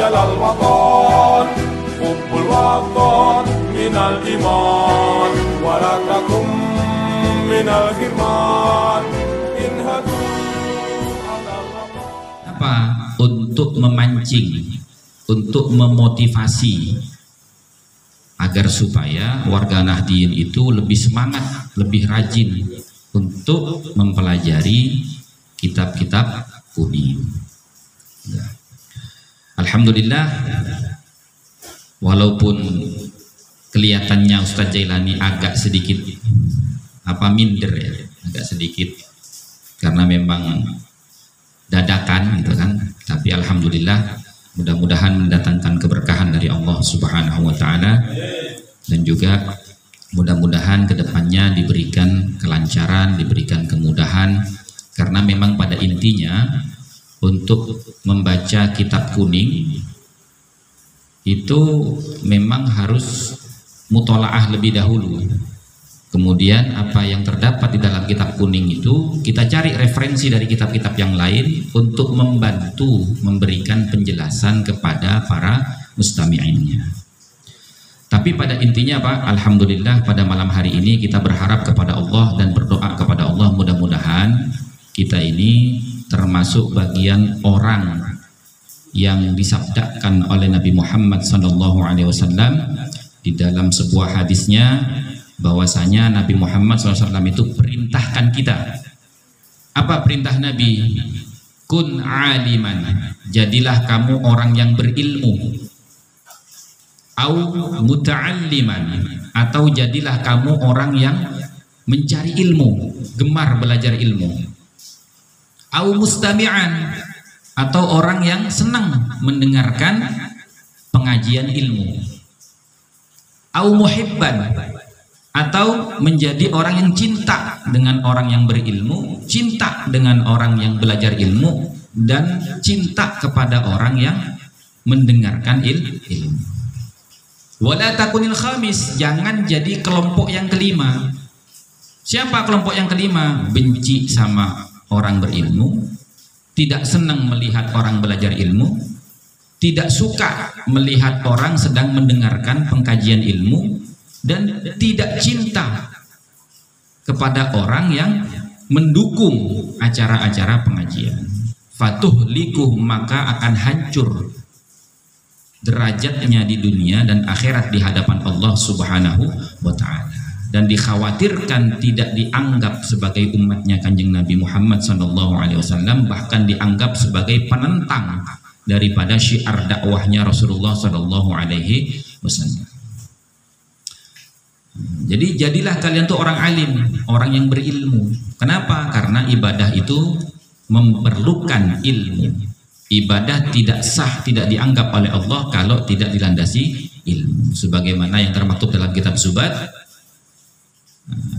على الوطن حب الوطن من الإيمان ولا تكن من الغرمان انهضوا على الوطن. Apa? Untuk memancing, untuk memotivasi agar supaya warga Nahdliyin itu lebih semangat, lebih rajin untuk mempelajari kitab-kitab kuning. Alhamdulillah, walaupun kelihatannya Ustadz Jailani agak sedikit minder ya, agak sedikit karena memang dadakan gitu kan, tapi alhamdulillah mudah-mudahan mendatangkan keberkahan dari Allah Subhanahu wa taala, dan juga mudah-mudahan kedepannya diberikan kelancaran, diberikan kemudahan, karena memang pada intinya untuk membaca kitab kuning itu memang harus mutolaah lebih dahulu. Kemudian apa yang terdapat di dalam kitab kuning itu kita cari referensi dari kitab-kitab yang lain untuk membantu memberikan penjelasan kepada para mustami'innya. Tapi pada intinya Pak, alhamdulillah pada malam hari ini kita berharap kepada Allah dan berdoa kepada Allah, mudah-mudahan kita ini termasuk bagian orang yang disabdakan oleh Nabi Muhammad SAW di dalam sebuah hadisnya, bahwasanya Nabi Muhammad SAW itu perintahkan kita. Apa perintah Nabi? Kun aliman, jadilah kamu orang yang berilmu. Au muta'alliman, atau jadilah kamu orang yang mencari ilmu, gemar belajar ilmu. Au mustami'an, atau orang yang senang mendengarkan pengajian ilmu. Au muhibban, atau menjadi orang yang cinta dengan orang yang berilmu, cinta dengan orang yang belajar ilmu, dan cinta kepada orang yang mendengarkan ilmu. Wala takunil khamis, jangan jadi kelompok yang kelima. Siapa kelompok yang kelima? Benci sama orang berilmu, tidak senang melihat orang belajar ilmu, tidak suka melihat orang sedang mendengarkan pengkajian ilmu, dan tidak cinta kepada orang yang mendukung acara-acara pengajian. Fatuhlikuh, maka akan hancur derajatnya di dunia dan akhirat di hadapan Allah Subhanahu wa ta'ala, dan dikhawatirkan tidak dianggap sebagai umatnya Kanjeng Nabi Muhammad SAW, bahkan dianggap sebagai penentang daripada syiar dakwahnya Rasulullah SAW. Jadi jadilah kalian tuh orang alim, orang yang berilmu. Kenapa? Karena ibadah itu memerlukan ilmu. Ibadah tidak sah, tidak dianggap oleh Allah kalau tidak dilandasi ilmu. Sebagaimana yang termaktub dalam kitab Zubat.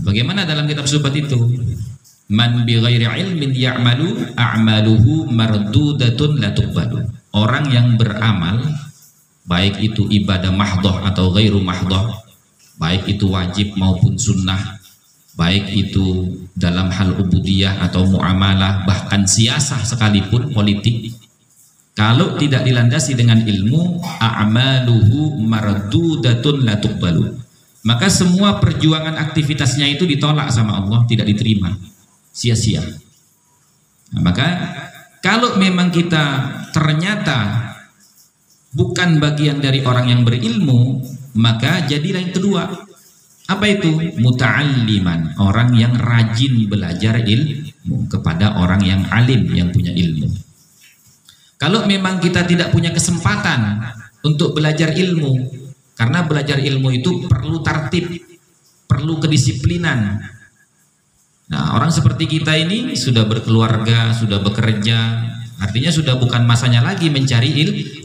Bagaimana dalam kitab Zubat itu? Man bi ghairi ilmin ya'malu a'maluhu mardudatun la tuqbalu. Orang yang beramal, baik itu ibadah mahdhah atau ghairu mahdhah, baik itu wajib maupun sunnah, baik itu dalam hal ubudiyah atau muamalah, bahkan siasah sekalipun, politik, kalau tidak dilandasi dengan ilmu, a'maluhu mardudatun la tuqbalu, maka semua perjuangan aktivitasnya itu ditolak sama Allah, tidak diterima, sia-sia. Nah, maka kalau memang kita ternyata bukan bagian dari orang yang berilmu, maka jadilah yang kedua. Apa itu? Muta'alliman, orang yang rajin belajar ilmu kepada orang yang alim, yang punya ilmu. Kalau memang kita tidak punya kesempatan untuk belajar ilmu, karena belajar ilmu itu perlu tartib, perlu kedisiplinan. Nah, orang seperti kita ini sudah berkeluarga, sudah bekerja, artinya sudah bukan masanya lagi mencari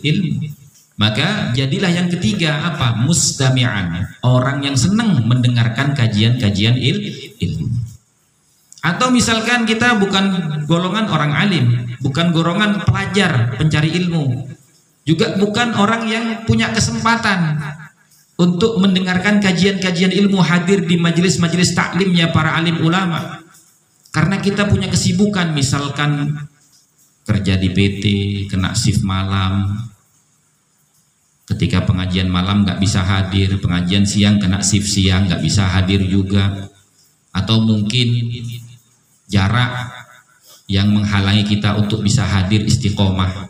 ilmu. Maka jadilah yang ketiga, apa? Mustami'an, orang yang senang mendengarkan kajian-kajian ilmu. Atau misalkan kita bukan golongan orang alim, bukan golongan pelajar pencari ilmu, juga bukan orang yang punya kesempatan untuk mendengarkan kajian-kajian ilmu, hadir di majelis-majelis taklimnya para alim ulama, karena kita punya kesibukan, misalkan kerja di PT, kena shift malam, Ketika pengajian malam nggak bisa hadir, pengajian siang kena shift siang nggak bisa hadir juga, atau mungkin jarak yang menghalangi kita untuk bisa hadir istiqomah,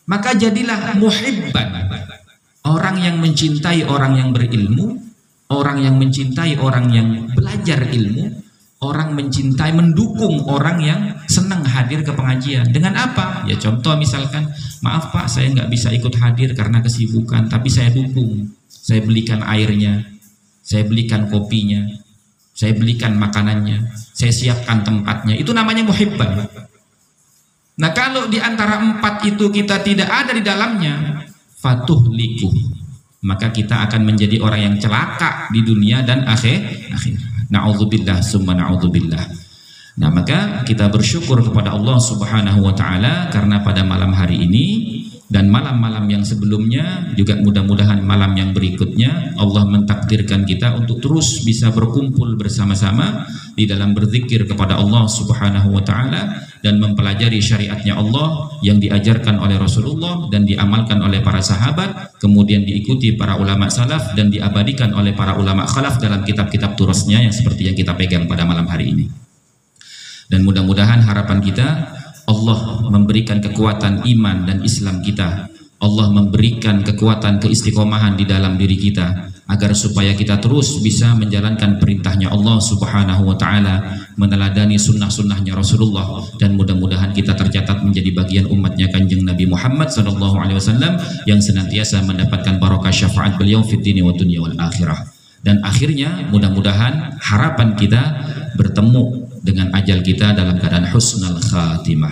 maka jadilah muhibban, orang yang mencintai orang yang berilmu, orang yang mencintai orang yang belajar ilmu, orang mencintai, mendukung orang yang senang hadir ke pengajian. Dengan apa? Ya contoh misalkan, maaf Pak, saya nggak bisa ikut hadir karena kesibukan, tapi saya dukung, saya belikan airnya, saya belikan kopinya, saya belikan makanannya, saya siapkan tempatnya. Itu namanya muhibban. Nah kalau di antara 4 itu kita tidak ada di dalamnya, fatuhliku, maka kita akan menjadi orang yang celaka di dunia dan akhir. Na'udzubillah summa na'udzubillah. Nah maka kita bersyukur kepada Allah Subhanahu wa ta'ala karena pada malam hari ini dan malam-malam yang sebelumnya, juga mudah-mudahan malam yang berikutnya, Allah mentakdirkan kita untuk terus bisa berkumpul bersama-sama di dalam berzikir kepada Allah Subhanahu wa ta'ala dan mempelajari syariatnya Allah yang diajarkan oleh Rasulullah dan diamalkan oleh para sahabat, kemudian diikuti para ulama salaf dan diabadikan oleh para ulama khalaf dalam kitab-kitab turasnya yang seperti yang kita pegang pada malam hari ini. Dan mudah-mudahan harapan kita, Allah memberikan kekuatan iman dan Islam kita, Allah memberikan kekuatan keistiqomahan di dalam diri kita, agar supaya kita terus bisa menjalankan perintahnya Allah Subhanahu wa ta'ala, meneladani sunnah-sunnahnya Rasulullah, dan mudah-mudahan kita tercatat menjadi bagian umatnya Kanjeng Nabi Muhammad SAW yang senantiasa mendapatkan barokah syafaat beliau fid dini wa dunya wal akhirah. Dan akhirnya mudah-mudahan harapan kita bertemu dengan ajal kita dalam keadaan husnul khatimah,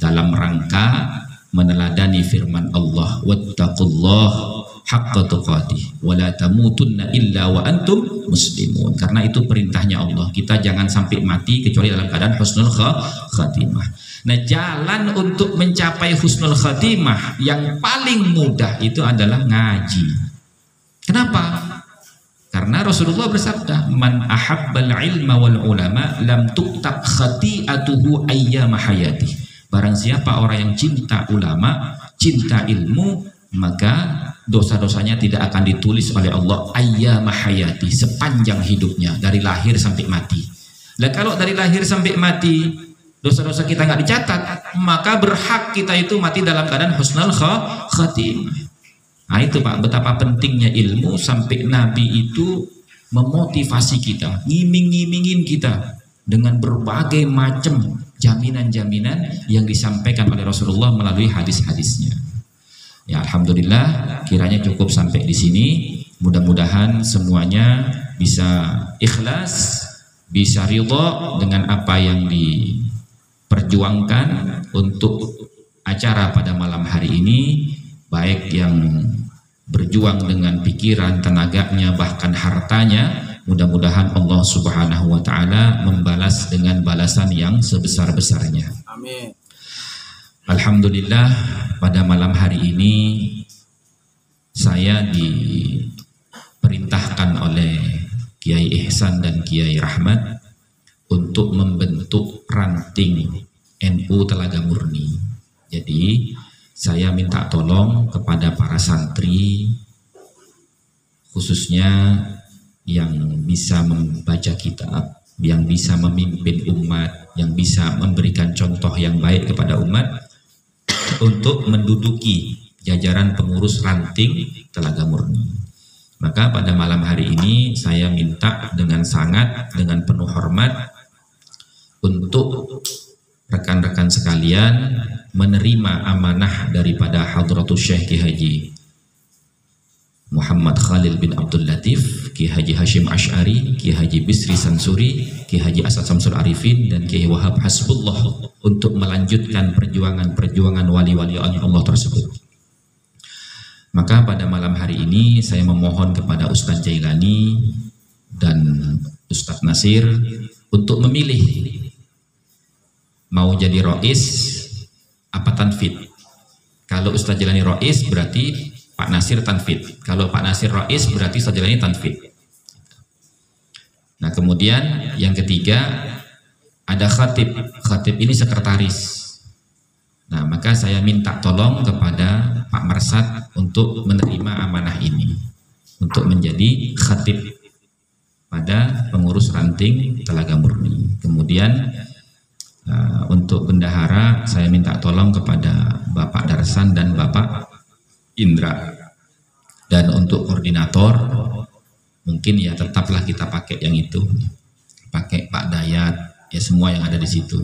dalam rangka meneladani firman Allah, wattaqullah haqqa tuqatih wa la tamutunna illa wa antum muslimun. Karena itu perintahnya Allah, kita jangan sampai mati kecuali dalam keadaan husnul khatimah. Nah jalan untuk mencapai husnul khatimah yang paling mudah itu adalah ngaji. Kenapa? Karena Rasulullah bersabda, man ahabbal ilma wal ulama lam tuktab khati'atuhu ayyama hayati. Barang siapa orang yang cinta ulama, cinta ilmu, maka dosa-dosanya tidak akan ditulis oleh Allah ayyama hayati, sepanjang hidupnya, dari lahir sampai mati. Nah kalau dari lahir sampai mati dosa-dosa kita nggak dicatat, maka berhak kita itu mati dalam keadaan husnul khatimah. Nah itu Pak, betapa pentingnya ilmu sampai Nabi itu memotivasi kita, ngiming-ngimingin kita dengan berbagai macam jaminan-jaminan yang disampaikan oleh Rasulullah melalui hadis-hadisnya. Ya alhamdulillah, kiranya cukup sampai di sini. Mudah-mudahan semuanya bisa ikhlas, bisa ridha dengan apa yang diperjuangkan untuk acara pada malam hari ini, baik yang berjuang dengan pikiran, tenaganya, bahkan hartanya. Mudah-mudahan Allah Subhanahu wa ta'ala membalas dengan balasan yang sebesar-besarnya. Amin. Alhamdulillah, pada malam hari ini saya diperintahkan oleh Kiai Ihsan dan Kiai Rahmat untuk membentuk ranting NU Telaga Murni. Jadi saya minta tolong kepada para santri, khususnya yang bisa membaca kitab, yang bisa memimpin umat, yang bisa memberikan contoh yang baik kepada umat, untuk menduduki jajaran pengurus ranting Telaga Murni. Maka pada malam hari ini saya minta dengan sangat, dengan penuh hormat, untuk rekan-rekan sekalian menerima amanah daripada Hadratus Syekh Ki Haji Muhammad Khalil bin Abdul Latif, Ki Haji Hashim Ash'ari, Ki Haji Bisri Sansuri, Ki Haji Asad Samsul Arifin, dan Ki Wahab Hasbullah untuk melanjutkan perjuangan wali-wali Allah tersebut. Maka pada malam hari ini saya memohon kepada Ustadz Jailani dan Ustadz Nasir untuk memilih mau jadi rois apa tanfid. Kalau Ustadz Jailani rois berarti Pak Nasir tanfid. Kalau Pak Nasir rois berarti Ustadz Jailani tanfid. Nah kemudian yang ketiga ada khatib. Khatib ini sekretaris. Nah, maka saya minta tolong kepada Pak Marsad untuk menerima amanah ini, untuk menjadi khatib pada pengurus ranting Telaga Murni. Kemudian untuk bendahara saya minta tolong kepada Bapak Darsan dan Bapak Indra. Dan untuk koordinator mungkin ya tetaplah kita pakai yang itu, pakai Pak Dayat, ya semua yang ada di situ.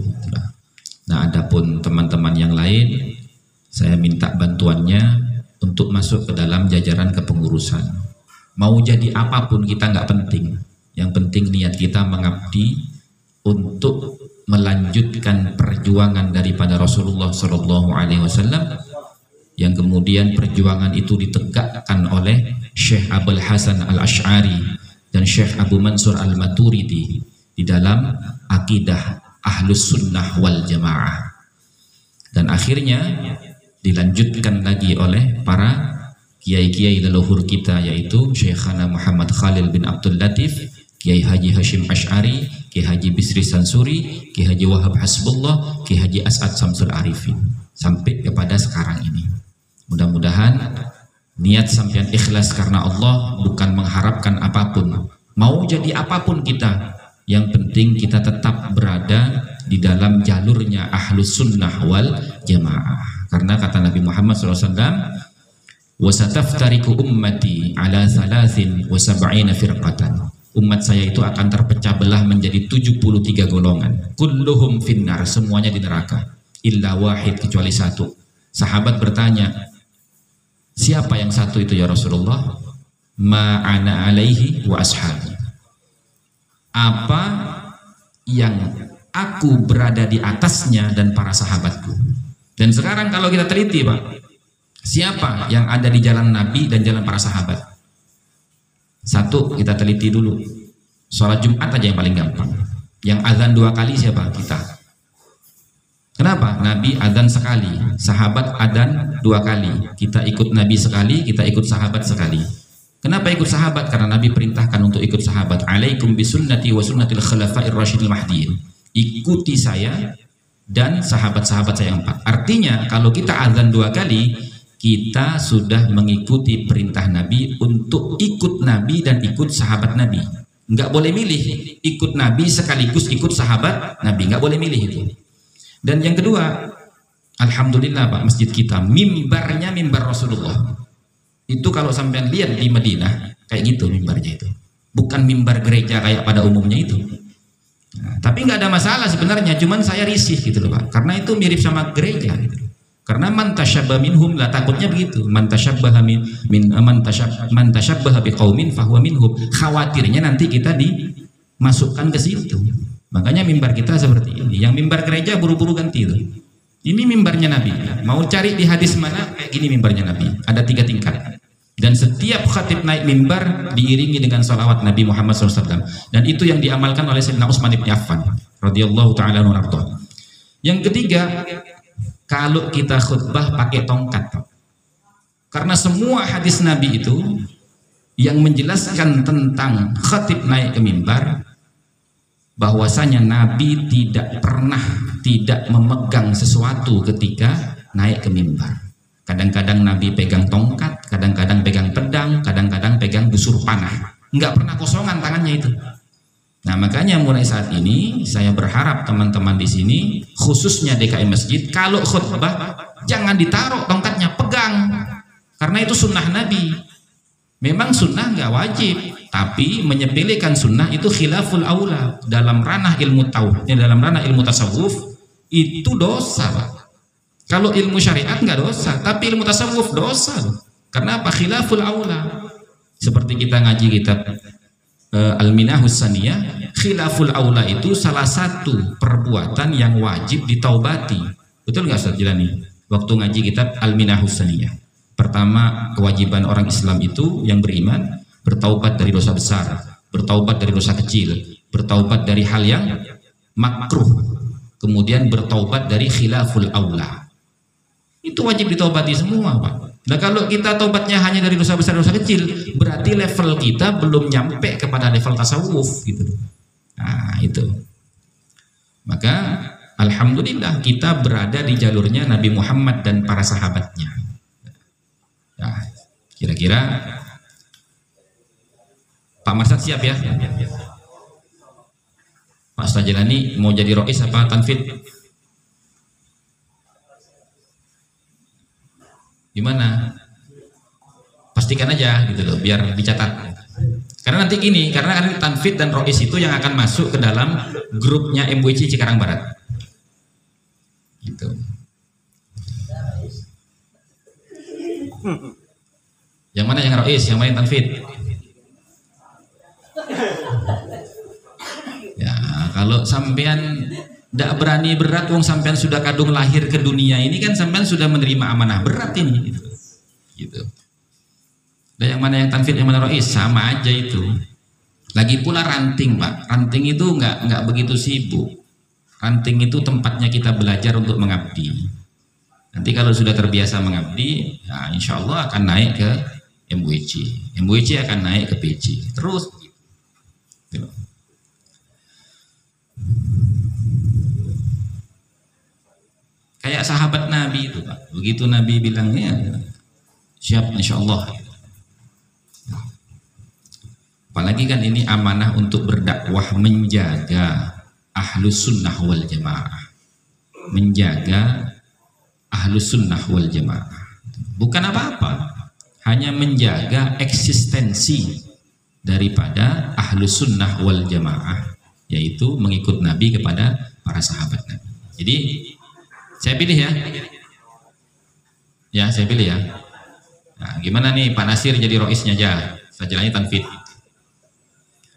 Nah, adapun teman-teman yang lain, saya minta bantuannya untuk masuk ke dalam jajaran kepengurusan. Mau jadi apapun kita nggak penting, yang penting niat kita mengabdi untuk melanjutkan perjuangan daripada Rasulullah SAW, yang kemudian perjuangan itu ditegakkan oleh Syekh Abul Hasan Al-Asy'ari dan Syekh Abu Mansur Al-Maturidi di dalam akidah Ahlus Sunnah wal Jamaah, dan akhirnya dilanjutkan lagi oleh para kiai-kiai leluhur kita, yaitu Syekhana Muhammad Khalil bin Abdul Latif, Kiai Haji Hashim Asy'ari, Kiai Haji Bisri Sansuri, Kiai Haji Wahab Hasbullah, Kiai Haji As'ad Samsul Arifin, sampai kepada sekarang ini. Mudah-mudahan niat sampean ikhlas karena Allah, bukan mengharapkan apapun. Mau jadi apapun kita, yang penting kita tetap berada di dalam jalurnya Ahlus Sunnah wal Jamaah. Karena kata Nabi Muhammad SAW, وَسَتَفْتَرِكُ أُمَّتِي عَلَى 73 فِرْقَةً. Umat saya itu akan terpecah belah menjadi 73 golongan. Kulluhum finnar, semuanya di neraka. Illa wahid, kecuali satu. Sahabat bertanya, siapa yang satu itu ya Rasulullah? Ma ana alaihi wa ashabi. Apa yang aku berada di atasnya dan para sahabatku. Dan sekarang kalau kita teliti Pak, siapa yang ada di jalan Nabi dan jalan para sahabat? Satu, kita teliti dulu. Sholat Jumat aja yang paling gampang. Yang azan 2 kali siapa? Kita. Kenapa? Nabi azan sekali, sahabat azan 2 kali. Kita ikut Nabi sekali, kita ikut sahabat sekali. Kenapa ikut sahabat? Karena Nabi perintahkan untuk ikut sahabat. Alaikum bisunnati wa sunnatil khulafa'ir rasyidil mahdiin. Ikuti saya dan sahabat-sahabat saya 4. Artinya kalau kita azan 2 kali, kita sudah mengikuti perintah Nabi untuk ikut Nabi dan ikut sahabat Nabi. Nggak boleh milih, ikut Nabi sekaligus ikut sahabat Nabi, nggak boleh milih itu. Dan yang kedua, alhamdulillah Pak, masjid kita mimbarnya mimbar Rasulullah. Itu kalau sampean lihat di Madinah kayak gitu mimbarnya itu, bukan mimbar gereja kayak pada umumnya itu. Nah, tapi nggak ada masalah sebenarnya, cuman saya risih gitu loh Pak, karena itu mirip sama gereja gitu. Karena man tasyabbaha minhum, lah takutnya begitu, man tasyabbaha man tasyabbaha biqaumin fahuwa minhum. Khawatirnya nanti kita dimasukkan ke situ. Makanya mimbar kita seperti ini. Yang mimbar gereja buru-buru ganti itu. Ini mimbarnya Nabi. Mau cari di hadis mana kayak gini mimbarnya Nabi. Ada 3 tingkat. Dan setiap khatib naik mimbar diiringi dengan salawat Nabi Muhammad SAW. Dan itu yang diamalkan oleh Sayyidina Utsman bin Affan radhiyallahu ta'ala anhu. Yang ketiga, kalau kita khutbah pakai tongkat, karena semua hadis Nabi itu yang menjelaskan tentang khatib naik ke mimbar, bahwasanya Nabi tidak pernah tidak memegang sesuatu ketika naik ke mimbar. Kadang-kadang Nabi pegang tongkat, kadang-kadang pegang pedang, kadang-kadang pegang busur panah. Nggak pernah kosongan tangannya itu. Nah, makanya mulai saat ini saya berharap teman-teman di sini, khususnya DKM Masjid, kalau khutbah jangan ditaruh tongkatnya, pegang. Karena itu sunnah Nabi. Memang sunnah nggak wajib, tapi menyepelekan sunnah itu khilaful aula. Dalam ranah ilmu tauhid, dalam ranah ilmu tasawuf itu dosa Pak. Kalau ilmu syariat nggak dosa, tapi ilmu tasawuf dosa. Karena apa? Khilaful aula. Seperti kita ngaji kitab Al-Minahus Saniyah, khilaful aula itu salah satu perbuatan yang wajib ditaubati. Betul nggak Ustaz Jilani? Waktu ngaji kitab Al-Minahus Saniyah, pertama kewajiban orang Islam itu yang beriman bertaubat dari dosa besar, bertaubat dari dosa kecil, bertaubat dari hal yang makruh, kemudian bertaubat dari khilaful aula. Itu wajib ditaubati semua Pak. Nah, kalau kita taubatnya hanya dari dosa besar, dosa kecil, berarti level kita belum nyampe kepada level tasawuf gitu. Nah, itu. Maka Alhamdulillah kita berada di jalurnya Nabi Muhammad dan para sahabatnya. Nah, kira-kira Pak Marsad siap ya? Pak Ustaz Jailani mau jadi rois apa tanfid? Gimana? Pastikan aja gitu loh, biar dicatat. Karena nanti gini, karena kan tanfid dan rois itu yang akan masuk ke dalam grupnya MWC Cikarang Barat. Gitu. Yang mana yang rois, yang mana yang tanfid? Ya, kalau sampean tidak berani berat, wong sampean sudah kadung lahir ke dunia ini kan sampean sudah menerima amanah berat ini. Gitu. Dan yang mana yang tanfid, yang mana rois, sama aja itu. Lagi pula ranting, Pak. Ranting itu nggak begitu sibuk. Ranting itu tempatnya kita belajar untuk mengabdi. Nanti kalau sudah terbiasa mengabdi, ya insya Allah akan naik ke MWC. MWC akan naik ke PJ. Terus. Gitu. Kayak sahabat Nabi itu, Pak. Begitu Nabi bilangnya, siap insya Allah. Apalagi kan ini amanah untuk berdakwah, menjaga ahlus sunnah wal jamaah, menjaga ahlus sunnah wal jamaah. Bukan apa-apa, hanya menjaga eksistensi daripada ahlus sunnah wal jamaah, yaitu mengikut Nabi kepada para sahabat Nabi. Jadi saya pilih ya, saya pilih ya. Nah, gimana nih Pak Nasir jadi roisnya aja, sajalannya tanfid.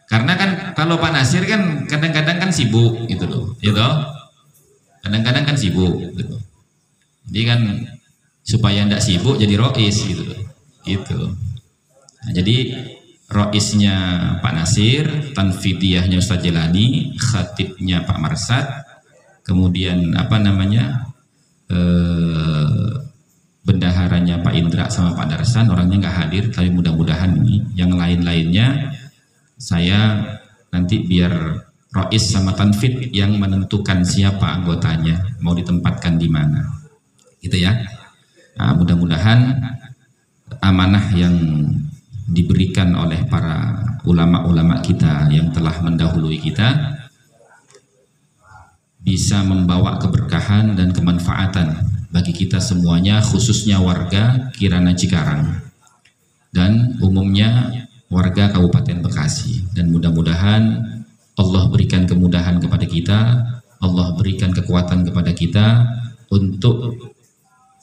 Karena kan kalau Pak Nasir kan kadang-kadang kan sibuk gitu loh, gitu. Kadang-kadang kan sibuk gitu. Jadi kan supaya tidak sibuk jadi rois gitu loh, gitu. Nah, jadi roisnya Pak Nasir, tanfidiyahnya Ustaz Jailani, khatibnya Pak Marsad, kemudian bendaharanya Pak Indra sama Pak Darsan, orangnya nggak hadir, tapi mudah-mudahan ini yang lain-lainnya saya nanti biar rois sama tanfid yang menentukan siapa anggotanya mau ditempatkan di mana, gitu ya. Nah, mudah-mudahan amanah yang diberikan oleh para ulama-ulama kita yang telah mendahului kita bisa membawa keberkahan dan kemanfaatan bagi kita semuanya, khususnya warga Kirana Cikarang dan umumnya warga Kabupaten Bekasi. Dan mudah-mudahan Allah berikan kemudahan kepada kita, Allah berikan kekuatan kepada kita untuk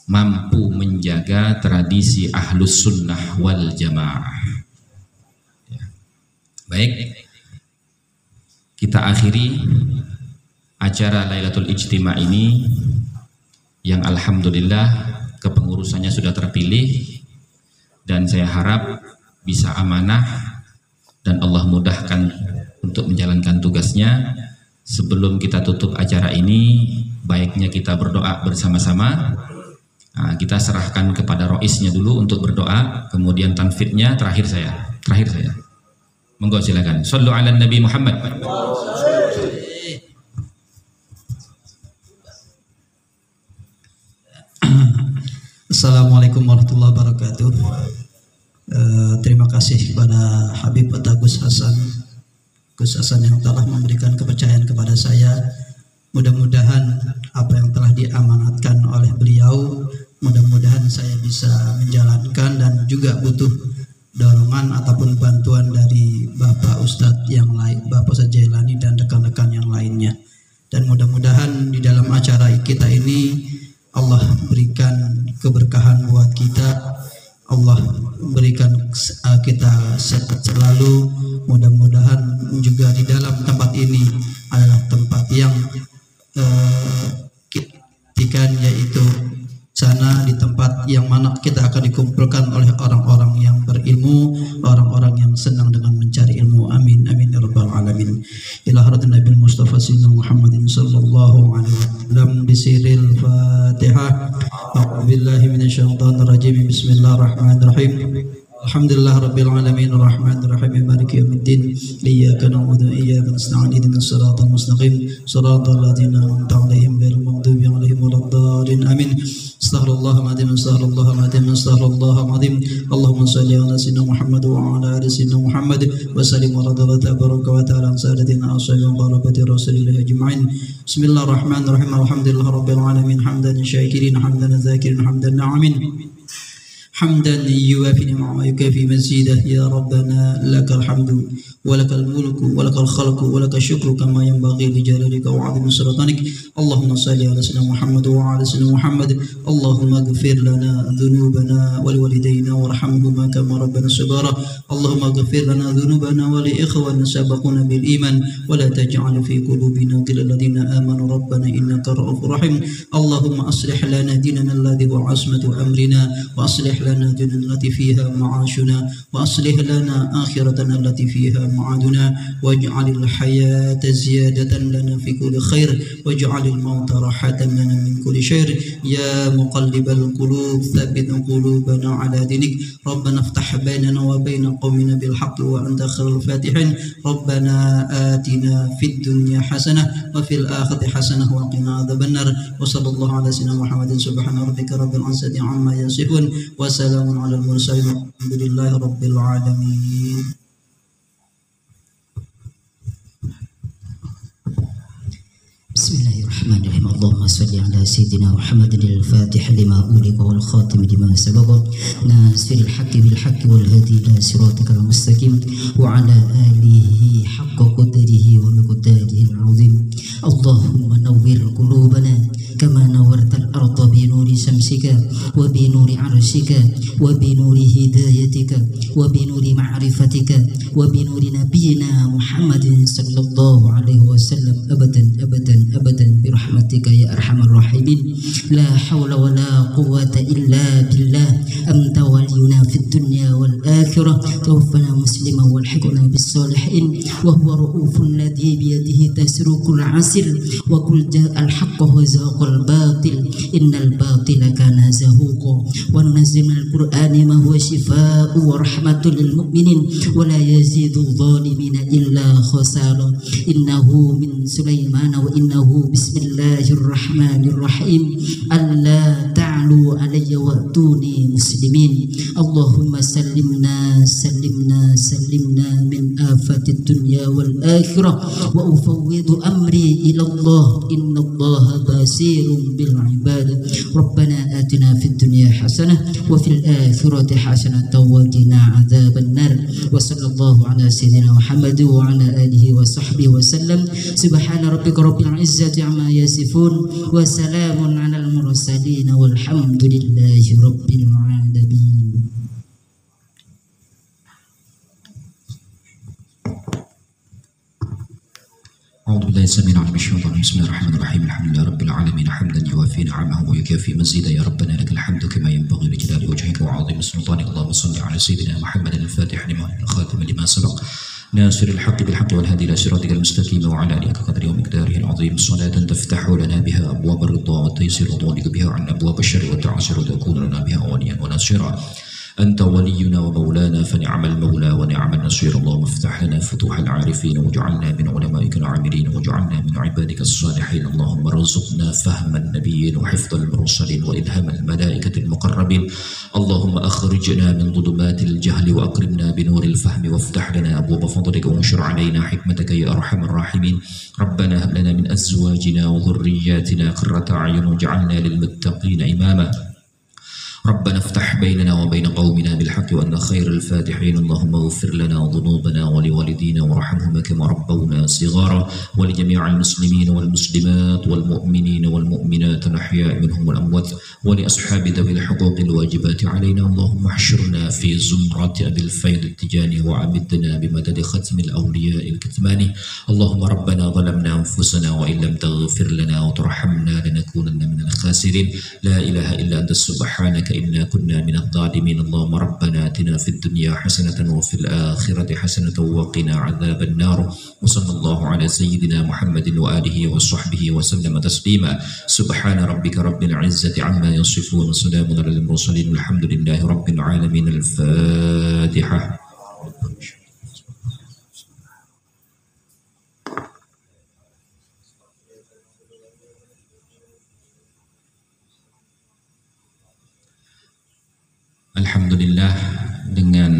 mampu menjaga tradisi ahlus sunnah wal jamaah. Ya. Baik, kita akhiri acara Lailatul Ijtima ini yang alhamdulillah kepengurusannya sudah terpilih, dan saya harap bisa amanah dan Allah mudahkan untuk menjalankan tugasnya. Sebelum kita tutup acara ini, baiknya kita berdoa bersama-sama. Nah, kita serahkan kepada roisnya dulu untuk berdoa, kemudian tanfidnya terakhir saya. Monggo silakan. Shallu ala Nabi Muhammad. Assalamualaikum warahmatullahi wabarakatuh. Terima kasih kepada Habib Gus Hasan yang telah memberikan kepercayaan kepada saya. Mudah-mudahan apa yang telah diamanatkan oleh beliau, mudah-mudahan saya bisa menjalankan, dan juga butuh dorongan ataupun bantuan dari Bapak Ustadz yang lain, Bapak Ustadz Jailani dan rekan-rekan yang lainnya. Dan mudah-mudahan di dalam acara kita ini Allah berikan keberkahan buat kita, Allah berikan kita sehat selalu. Mudah-mudahan juga di dalam tempat ini adalah tempat yang yaitu sana di tempat yang mana kita akan dikumpulkan oleh orang-orang yang berilmu, orang-orang yang senang dengan mencari ilmu. Amin amin ya rabbal alamin. Ila hadratin Nabi Mustafa sayyidina Muhammadin sallallahu alaihi wasallam bisiril Fatihah. A'udzu billahi minasyaitonir rajim. Bismillahirrahmanirrahim. Alhamdulillah rabbil alamin arrahmanir rahim maliki yaumiddin. Iyyaka na'budu wa iyyaka نستعين اهدنا الصراط المستقيم صراط الذين أنعمت عليهم غير المغضوب عليهم ولا الضالين آمين. استغفر الله العظيم استغفر الله العظيم استغفر الله العظيم. اللهم صل على سيدنا محمد وعلى آل سيدنا محمد وسلم على تبارك وتعالى عن سادتنا أصحاب وقرابة رسول الله أجمعين. بسم الله الرحمن الرحيم الحمد لله رب العالمين حمدا شاكرين حمدا ذاكرين حمدا ناعمين حمدا يوافي نعمه ويكافي مزيده. يا ربنا لك الحمد ولك الملك ولك الخلق ولك الشكر كما ينبغي لجلالك وعظيم سلطانك. اللهم صل على سيدنا محمد وعلى سيدنا محمد. اللهم اغفر لنا ذنوبنا ولوالدينا وارحمهما كما ربنا صغارا. اللهم اغفر لنا ذنوبنا ولإخواننا سبقونا بالإيمان ولا تجعل في قلوبنا غلا للذين آمنوا ربنا إنك رؤوف رحيم. اللهم أصلح لنا ديننا الذي هو عصمة أمرنا وأصلح لنا دنيا التي فيها معاشنا وأصلح لنا آخرتنا التي فيها معادنا واجعل الحياة زيادة لنا في كل خير واجعل الموت راحة لنا من كل شر. يا مقلب القلوب ثبت قلوبنا على دينك. ربنا افتح بيننا وبين قومنا بالحق وأنت خير الفاتحين. ربنا آتنا في الدنيا حسنة وفي الآخرة حسنة وقنا عذاب النار. وصلى الله على سيدنا محمد. سبحان ربك رب العزة عما يصفون وسلام على المرسلين والحمد لله رب العالمين. بسم الله الرحمن الرحيم. اللهم صل على سيدنا محمد الفاتح لما أغلق والخاتم لما سبق ناصر الحق بالحق والهادي إلى صراطك المستقيم وعلى آله حق قدره ومقداره العظيم. اللهم نور قلوبنا كما نورت الأرض بنور شمسك وبنور عرشك وبنور هدايتك وبنور معرفتك وبنور نبينا محمد صلى الله عليه وسلم أبدا أبدا أبدا برحمتك يا أرحم الراحمين. لا حول ولا قوة إلا بالله. أنت ولينا في الدنيا والآخرة. توفنا مسلما والحقنا بالصالحين. وهو رؤوف الذي بيده تسرق العسر وقل جاء الحق وزهق الباطل إن الباطل كان زهوقا. وننزل من القرآن ما هو شفاء ورحمة للمؤمنين ولا يزيد الظالمين إلا خسارا. إنه من سليمان وإنه بسم الله الرحمن الرحيم. ألا تعلوا علي وأتوني مسلمين. اللهم سلمنا سلمنا سلمنا من آفات الدنيا والآخرة وأفوض أمري إلى الله إن الله بصير بالعباد. ربنا آتنا في الدنيا حسنة وفي الآخرة حسنة وقنا عذاب النار. وصلى الله على سيدنا محمد وعلى آله وصحبه وسلم. سبحان ربك رب العزة عما يصفون وسلام على المرسلين والحمد لله رب العالمين. أعوذ بالله السميع العليم من الشيطان الرجيم. بسم الله الرحمن الرحيم. الحمد لله رب العالمين حمدا يوافي نعمه ويكافي مزيدا. يا ربنا لك الحمد كما ينبغي لجلال وجهك وعظيم سلطانك. اللهم صل على سيدنا محمد الفاتح لما الخاتم لما سبق ناصر الحق بالحق والهادي إلى صراطك المستقيم وعلى آله قدره ومقداره العظيم. صلاة تفتح لنا بها أبواب الرضا والتيسير وتغلق بها عن أبواب الشر والتعسر وتكون لنا بها وليا وناصرا. أنت ولينا ومولانا فنعم المولى ونعم النصير. اللهم افتح لنا فتوح العارفين واجعلنا من علمائك العاملين واجعلنا من عبادك الصالحين. اللهم ارزقنا فهم النبيين وحفظ المرسلين وإلهام الملائكة المقربين. اللهم أخرجنا من ظلمات الجهل وأكرمنا بنور الفهم وافتح لنا أبواب فضلك وانشر علينا حكمتك يا أرحم الراحمين. ربنا هب لنا من أزواجنا وذرياتنا قرة أعين واجعلنا للمتقين إماما. ربنا افتح بيننا وبين قومنا بالحق وأنت خير الفاتحين. اللهم اغفر لنا ذنوبنا ولوالدينا وارحمهما كما ربونا صغارا ولجميع المسلمين والمسلمات والمؤمنين والمؤمنات الأحياء منهم والأموات ولأصحاب ذوي الحقوق الواجبات علينا. اللهم احشرنا في زمرة أبي الفيض التجاني وعمدنا بمدد ختم الأولياء الكتماني. اللهم ربنا ظلمنا أنفسنا وإن لم تغفر لنا وترحمنا لنكونن من الخاسرين. لا إله إلا أنت سبحانك إنا كنا من الظالمين. اللهم ربنا آتنا في الدنيا حسنة وفي الآخرة حسنة وقنا عذاب النار. وصلى الله على سيدنا محمد وآله وصحبه وسلم تسليما. سبحان ربك رب العزة عما يصفون وسلام على المرسلين والحمد لله رب العالمين. الفاتحة. Alhamdulillah, dengan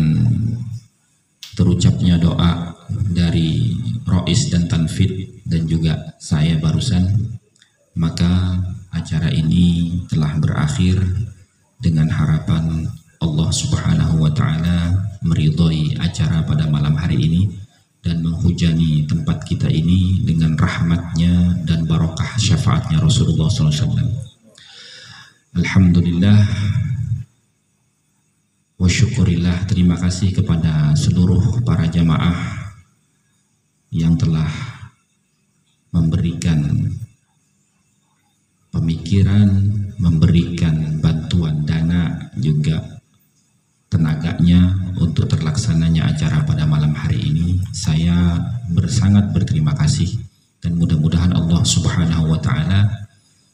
terucapnya doa dari Rois dan Tanfid dan juga saya barusan, maka acara ini telah berakhir dengan harapan Allah Subhanahu wa Ta'ala meridhoi acara pada malam hari ini dan menghujani tempat kita ini dengan rahmatnya dan barokah syafaatnya Rasulullah SAW. Alhamdulillah wa syukurillah, terima kasih kepada seluruh para jamaah yang telah memberikan pemikiran, memberikan bantuan dana, juga tenaganya untuk terlaksananya acara pada malam hari ini. Saya sangat berterima kasih dan mudah-mudahan Allah Subhanahu wa Ta'ala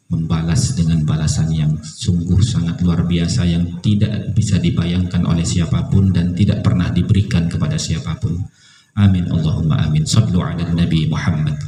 membalas dengan balasan yang sungguh sangat luar biasa yang tidak bisa dibayangkan oleh siapapun dan tidak pernah diberikan kepada siapapun. Amin Allahumma amin. Sallu ala Nabi Muhammad.